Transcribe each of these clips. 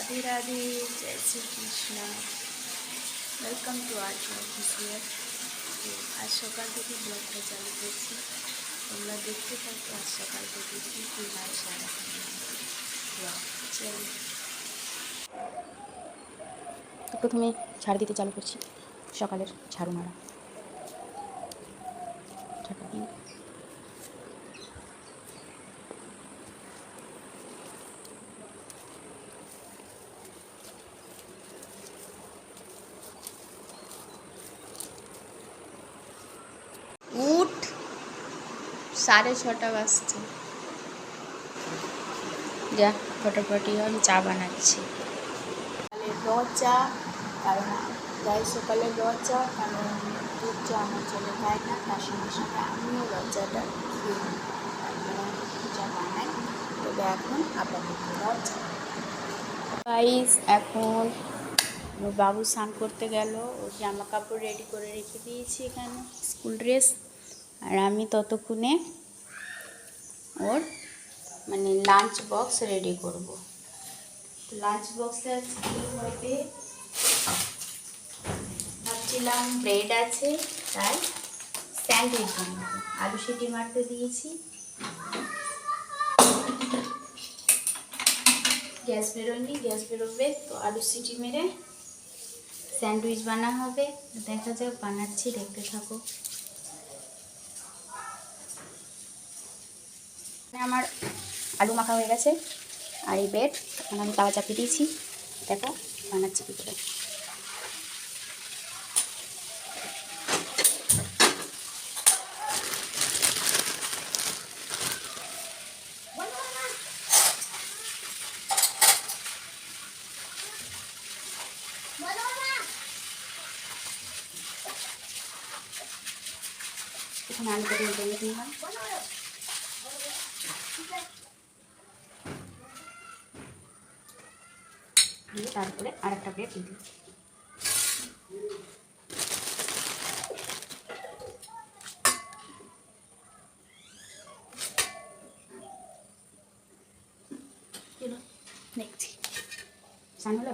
राधे राधे, जय Shri Krishna. Welcome to our officer. तो आज सकाल থেকে ব্লগটা চালু করছি, তোমরা দেখতে থাকো। আজ সকাল থেকে কী কী হয় সারাদিন ব্লগ। চলো, তো প্রথমে ঝাড় দিতে চালু করছি। সকালের ঝাড়ু মারা ঝাড়টা দিই। উঠ, 6:30 বাজছে। যা ফটাফটি আমি চা বানাচ্ছি। সকালের র চা, কারণ যাই সকালের র চা, কারণ দুধ চা আমার ছেলে খায় না, তার সঙ্গে সঙ্গে আমিও র চাটা খেয়ে নিই। চা বানাই, তবে এখন আপাতত র চা। গাইস, এখন ওর বাবু স্নান করতে গেল, ওর জামা কাপড় রেডি করে রেখে দিয়েছি এখানে, স্কুল ড্রেস। আর আমি ততক্ষণে ওর লাঞ্চ বক্স রেডি করব। লাঞ্চ বক্সে আজকে হবে, ভাবছিলাম ব্রেড আছে তাই স্যান্ডউইচ বানাবো। আলু সিটি মারতে দিয়েছি, গ্যাস বেরোয়নি, গ্যাস বেরোবে তো আলু সিটি মেরে স্যান্ডউইচ বানা হবে। দেখা যাক, বানাচ্ছি, দেখতে থাকো। আমার আলু মাখা হয়ে গেছে আর এই ব্রেড এখন আমি তাওয়া চাপিয়ে দিয়েছি। দেখো বানাচ্ছি কী করে। এখানে আলু কেটে নিতে দিলাম। দিয়ে তারপরে আরেকটা ব্রেড দিয়ে দিই। দেখছি স্নান হলো।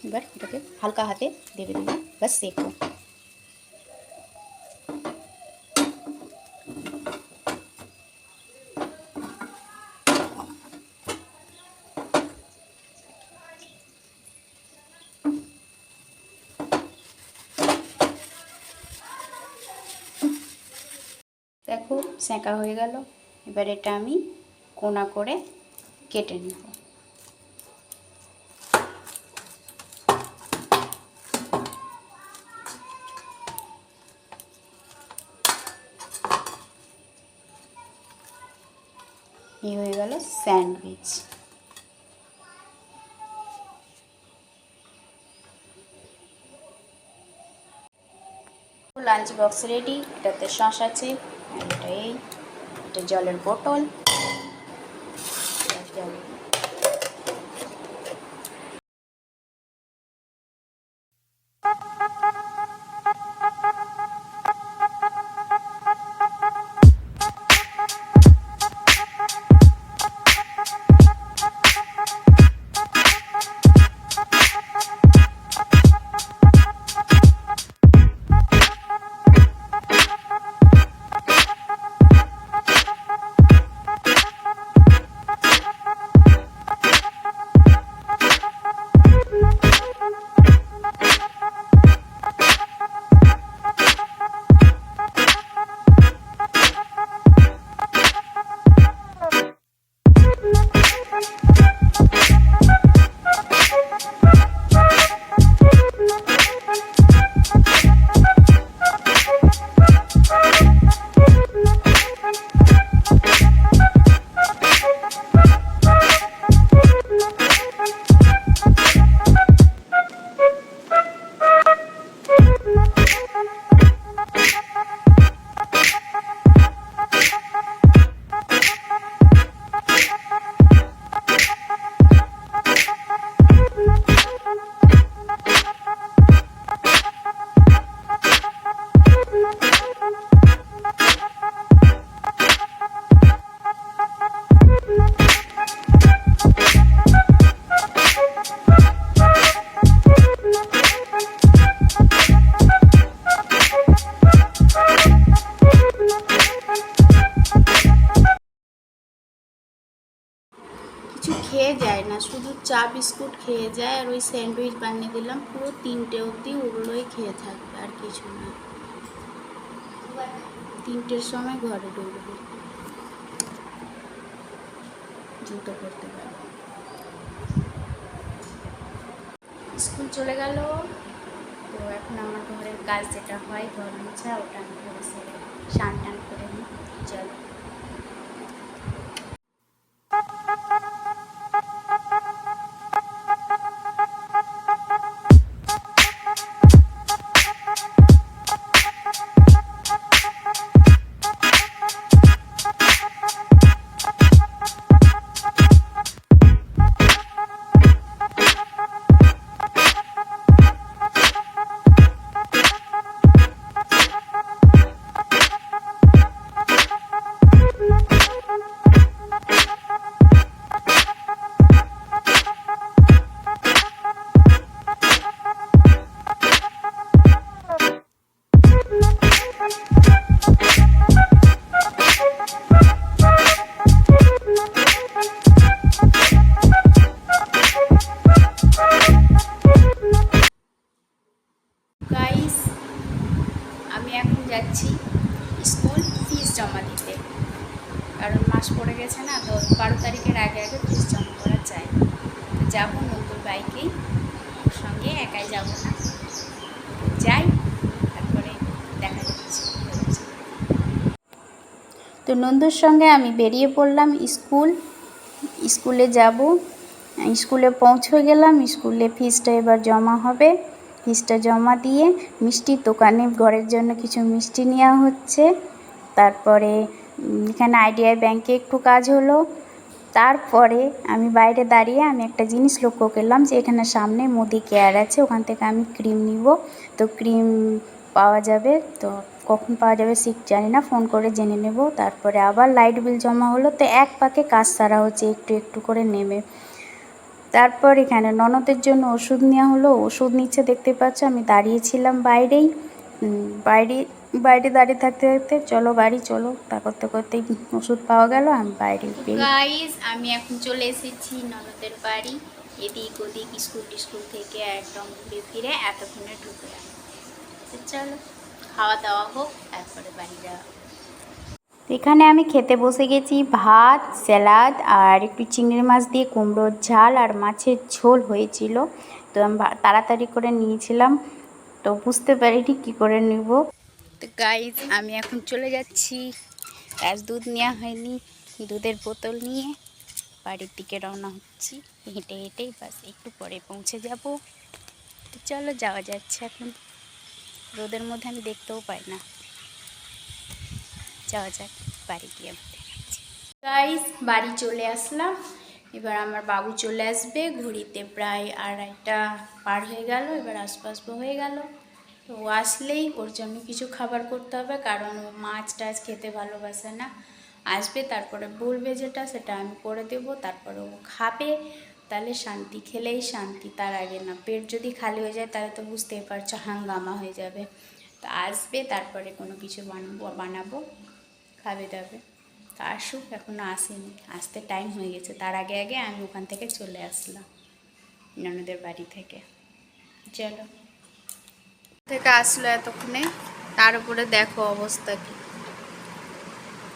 এবার এটাকে হালকা হাতে দিয়ে দিলাম, বাস সেকো। দেখো সেঁকা হয়ে গেল। এবার এটা আমি কোনা করে কেটে নেব। এই হয়ে গেল স্যান্ডউইচ। Lunch box ready. এটাতে সস আছে, আর এটা জলের বোতল। খেয়ে যায় না, শুধু চা বিস্কুট খেয়ে যায়। আর ওই স্যান্ডউইচ বানিয়ে দিলাম, পুরো 3টে অবধি ওগুলোই খেয়ে থাকবে, আর কিছু না। 3টের সময় ঘরে ঢুকবে, জুতো পরতে পারবে। স্কুল চলে গেল। তো এখন আমার ঘরের কাজ যেটা হয়, ঘর মোছা, ওটা আমি ঘরে সেরে স্নান টান করে নিই। চলো। গাইস, আমি এখন যাচ্ছি স্কুল ফিস জমা দিতে, কারণ মাস পড়ে গেছে না, তো 12 তারিখের আগে আগে ফিস জমা করা চাই। তো যাবো নতুন বাইকেই, ওর সঙ্গে একাই যাব না, যাই, তারপরে দেখা যাচ্ছে। তো নন্দুর সঙ্গে আমি বেরিয়ে পড়লাম স্কুলে যাব। স্কুলে পৌঁছে গেলাম। স্কুলে ফিসটা এবার জমা হবে। ফিসটা জমা দিয়ে মিষ্টির দোকানে ঘরের জন্য কিছু মিষ্টি নেওয়া হচ্ছে। তারপরে এখানে আইডিআই ব্যাংকে একটু কাজ হলো। তারপরে আমি বাইরে দাঁড়িয়ে আমি একটা জিনিস লক্ষ্য করলাম যে এখানে সামনে মুদি কেয়ার আছে, ওখান থেকে আমি ক্রিম নিব। তো ক্রিম পাওয়া যাবে, তো কখন পাওয়া যাবে ঠিক জানি না, ফোন করে জেনে নেব। তারপরে আবার লাইট বিল জমা হলো। তো এক পাকে কাজ সারা হচ্ছে একটু একটু করে নেমে। তারপর এখানে ননদের জন্য ওষুধ নেওয়া হলো, ওষুধ নিচ্ছে দেখতে পাচ্ছ। আমি দাঁড়িয়েছিলাম বাইরেই, বাইরে দাঁড়িয়ে থাকতে থাকতে চলো বাড়ি চলো, তা করতে করতেই ওষুধ পাওয়া গেল। আমি বাইরে গাইস, আমি এখন চলে এসেছি ননদের বাড়ি। এদিক ওদিক স্কুল থেকে একদম ঘুরে ফিরে এতক্ষণে ঢুকলাম। চলো খাওয়া দাওয়া হোক, তারপরে বাড়ি যাওয়া। এখানে আমি খেতে বসে গেছি। ভাত, স্যালাড আর একটু চিংড়ি মাছ দিয়ে কুমড়োর ঝাল আর মাছের ঝোল হয়েছিল। তো আমি তাড়াতাড়ি করে নিয়েছিলাম, তো বুঝতে পারিনি কী করে নেব। তো গাইজ, আমি এখন চলে যাচ্ছি। আজ দুধ নেওয়া হয়নি, দুধের বোতল নিয়ে বাড়ির দিকে রওনা হচ্ছি। হেঁটে হেঁটেই বাস একটু পরে পৌঁছে যাব। তো চলো যাওয়া যাচ্ছে। এখন রোদের মধ্যে আমি দেখতেও পাই না, যাওয়া যাক বাড়ি গিয়ে। গাইস, বাড়ি চলে আসলাম। এবার আমার বাবু চলে আসবে। ঘড়িতে প্রায় 2:30টা পার হয়ে গেল, এবার আসবো হয়ে গেল। তো ও আসলেই ওর জন্য কিছু খাবার করতে হবে, কারণ ও মাছ টাছ খেতে ভালোবাসে না। আসবে, তারপরে বলবে যেটা সেটা আমি করে দেব, তারপরে ও খাবে, তাহলে শান্তি, খেলেই শান্তি। তার আগে না, পেট যদি খালি হয়ে যায় তাহলে তো বুঝতেই পারছো হাঙ্গামা হয়ে যাবে। তো আসবে, তারপরে কোনো কিছু বানাবো, খাবে দাবে। তা আসুক, এখনও আসেনি, আসতে টাইম হয়ে গেছে। তার আগে আগে আমি ওখান থেকে চলে আসলাম ননদের বাড়ি থেকে। চলো, থেকে আসলো এতক্ষণে, তার উপরে দেখো অবস্থা কি।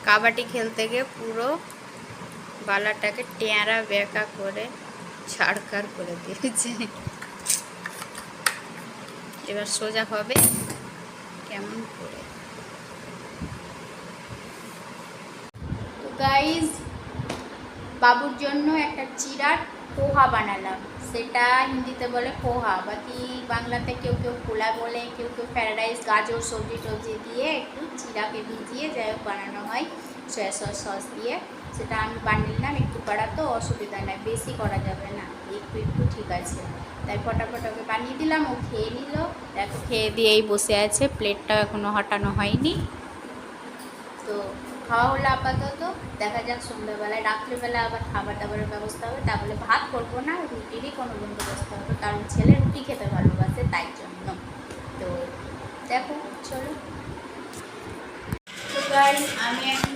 কাবাডি খেলতে গিয়ে পুরো বালাটাকে টেঁড়া বেঁকা করে ছাড়খাড় করে দিয়েছে। এবার সোজা হবে কেমন করে। তো গাইজ, বাবুর জন্য একটা চিড়ার পোহা বানালাম। সেটা হিন্দিতে বলে পোহা, বাকি বাংলাতে কেউ কেউ পোলা বলে, কেউ কেউ ফ্রাইড রাইস, গাজর, সবজি টবজি দিয়ে একটু চিড়াকে ভিজিয়ে যাই হোক বানানো হয় সয়া সস দিয়ে। সেটা আমি বানিয়ে একটু করা, তো অসুবিধা নেই, বেশি করা যাবে না, একটু একটু ঠিক আছে। তাই ফটাফট ওকে বানিয়ে দিলাম, ও খেয়ে নিল। দেখো খেয়ে দিয়েই বসে আছে, প্লেটটাও এখনও হটানো হয়নি। তো খাওয়া হলো আপাতত, দেখা যাক সন্ধ্যাবেলায়, রাত্রিবেলা আবার খাবার দাবারের ব্যবস্থা হবে। তাহলে ভাত করবো না, রুটিরই কোনো বন্দোবস্ত হবে, কারণ ছেলে রুটি খেতে ভালোবাসে, তাই জন্য। তো দেখো, চলো। তো গাইস, আমি এখন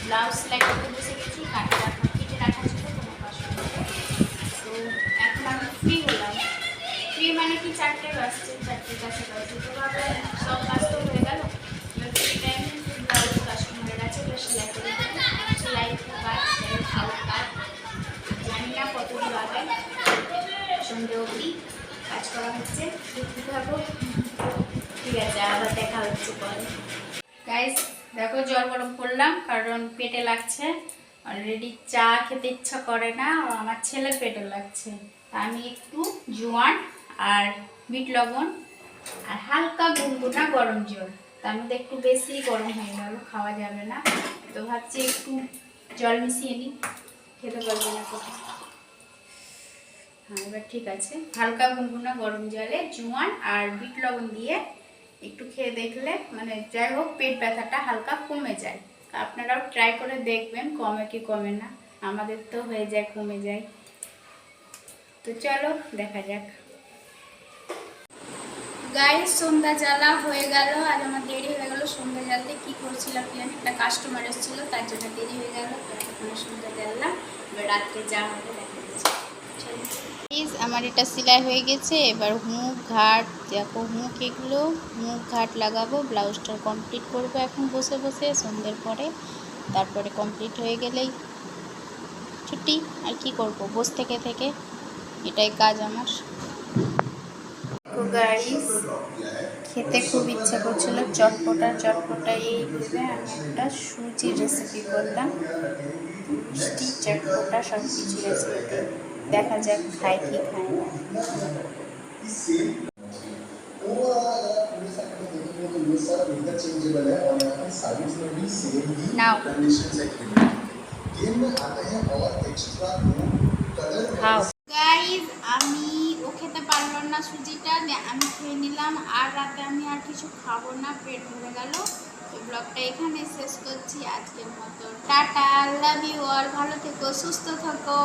ব্লাউজ সেলাই করতে বসে গেছি। কেটে রাখা ছিল, কোনো কষ্ট হবে। 4টে বাজছে, 4টের কাছাকাছি। তো ভাবলাম সব কাজ তো হয়ে গেল, এবার ফ্রি টাইমে ব্লাউজ কাস্টমারের আছে, এবার সেলাই করে দেবো। সেলাই কাজ, আউট কাজ, জানি না কত দূর আগায়, সন্ধে অবধি কাজ করা হচ্ছে, দেখতে থাকো। ঠিক আছে, আবার দেখা হচ্ছে পরে। গাইস দেখো, জল গরম করলাম কারণ পেটে লাগছে। অলরেডি চা খেতে ইচ্ছা করে না, আমার ছেলের পেটে লাগছে। তা আমি একটু জোয়ান আর বিট লবণ আর হালকা গুনগুনা গরম জল, তার মধ্যে একটু বেশি গরম হয়ে গেল, খাওয়া যাবে না। তো ভাবছি একটু জল মিশিয়ে নিই, খেতে পারবে না কোথাও। হ্যাঁ, এবার ঠিক আছে। হালকা গুনগুনা গরম জলে জোয়ান আর বিট লবণ দিয়ে একটু খেয়ে দেখলে, মানে যাই হোক, পেট ব্যথাটা হালকা কমে যায়। আপনারাও ট্রাই করে দেখবেন, কমে কি কমে না। আমাদের তো হয়ে যায়, কমে যায়। তো চলো দেখা যাক। গাইস সন্ধ্যা জ্বালা হয়ে গেল, আজ আমার দেরি হয়ে গেল সন্ধ্যা জ্বালতে। কি করছিলাম কি জানি, একটা কাস্টমার এসেছিলো, তার জন্য দেরি হয়ে গেল। এখন সন্ধ্যা জ্বাললাম, এবার রাত্রে যা হবে দেখা যাচ্ছে। আমার এটা সেলাই হয়ে গেছে। এবার মুখ ঘাট দেখো, মুখ এগুলো মুখ ঘাট লাগাবো, ব্লাউজটা কমপ্লিট করবো এখন বসে বসে সন্ধ্যের পরে। তারপরে কমপ্লিট হয়ে গেলেই ছুটি। আর কি করব, বসে থেকে থেকে এটাই কাজ আমার। তো গাইস, খেতে খুব ইচ্ছে করছিল চটপটা চটপটা, এই ভেবে আমি একটা সুজির রেসিপি করলাম। মিষ্টি চটপটা সব কিছু রেসিপিতে, দেখা যাক খাই কি খাই না। नाउ খাও। গাইজ আমি ও খেতে পারলো না সুজিটা, আমি খেয়ে নিলাম। আর রাতে আমি আর কিছু খাবো না, পেট ভরে গেল। তো ব্লগটা এখানে শেষ করছি আজকের মতো। টাটা, লাভ ইউ অল, ভালো থেকো, সুস্থ থাকো।